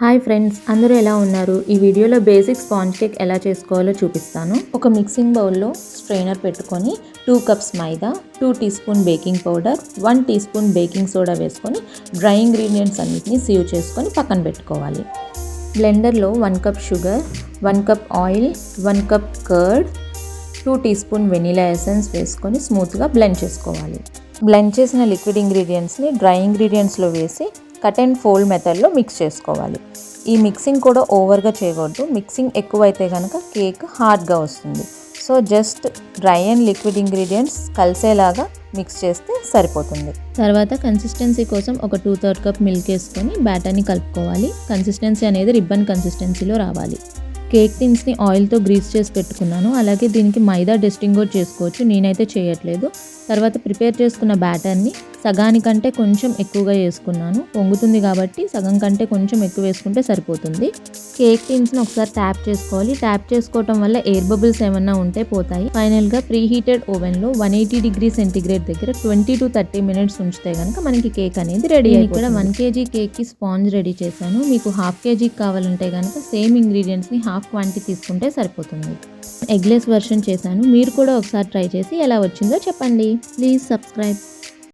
Hi friends, అందరూ ఎలా ఉన్నారు? ఈ వీడియోలో బేసిక్ స్పాంజ్ కేక్ ఎలా చేసుకోవాలో చూపిస్తాను. ఒక మిక్సింగ్ బౌల్లో స్ట్రైనర్ పెట్టుకొని 2 cups maida, 2 teaspoon baking powder, 1 teaspoon baking soda వేసుకొని డ్రై ఇంగ్రీడియంట్స్ అన్నిటిని సీవ్ చేసుకొని పక్కన పెట్టుకోవాలి. బ్లెండర్లో 1 cup sugar, 1 cup oil, 1 cup curd, 2 teaspoon vanilla essence వేసుకొని స్మూత్గా బ్లెండ్ చేసుకోవాలి. బ్లెండ్ చేసిన లిక్విడ్ ఇంగ్రీడియంట్స్ని డ్రై ఇంగ్రీడియంట్స్లో వేసి కట్ అండ్ ఫోల్డ్ మెథడ్లో మిక్స్ చేసుకోవాలి. ఈ మిక్సింగ్ కూడా ఓవర్గా చేయకూడదు. మిక్సింగ్ ఎక్కువైతే కనుక కేక్ హార్డ్గా వస్తుంది. So just dry and liquid ingredients కలిసేలాగా మిక్స్ చేస్తే సరిపోతుంది. తర్వాత కన్సిస్టెన్సీ కోసం ఒక 2/3 కప్ మిల్క్ వేసుకొని బ్యాటర్ని కలుపుకోవాలి. కన్సిస్టెన్సీ అనేది రిబ్బన్ కన్సిస్టెన్సీలో రావాలి. కేక్ టిన్స్ని ఆయిల్తో గ్రీస్ చేసి పెట్టుకున్నాను. అలాగే దీనికి మైదా డస్టింగ్ కూడా చేసుకోవచ్చు, నేనైతే చేయట్లేదు. తర్వాత ప్రిపేర్ చేసుకున్న బ్యాటర్ని సగానికంటే కొంచెం ఎక్కువగా వేసుకున్నాను. పొంగుతుంది కాబట్టి సగం కంటే కొంచెం ఎక్కువ వేసుకుంటే సరిపోతుంది. కేక్ టిన్స్ని ఒకసారి ట్యాప్ చేసుకోవాలి. ట్యాప్ చేసుకోవటం వల్ల ఎయిర్ బబుల్స్ ఏమన్నా ఉంటే పోతాయి. ఫైనల్గా ప్రీ హీటెడ్ ఓవెన్లో 180 డిగ్రీ సెంటీగ్రేడ్ దగ్గర 20 to 30 మినిట్స్ ఉంచితే కనుక మనకి కేక్ అనేది రెడీ అయిపోతుంది. ఇక్కడ 1 kg కేక్కి స్పాంజ్ రెడీ చేశాను. మీకు 1/2 kg కావాలంటే కనుక సేమ్ ఇంగ్రీడియంట్స్ని హాఫ్ క్వాంటిటీ తీసుకుంటే సరిపోతుంది. ఎగ్లెస్ వర్షన్ చేశాను. మీరు కూడా ఒకసారి ట్రై చేసి ఎలా వచ్చిందో చెప్పండి. Please subscribe.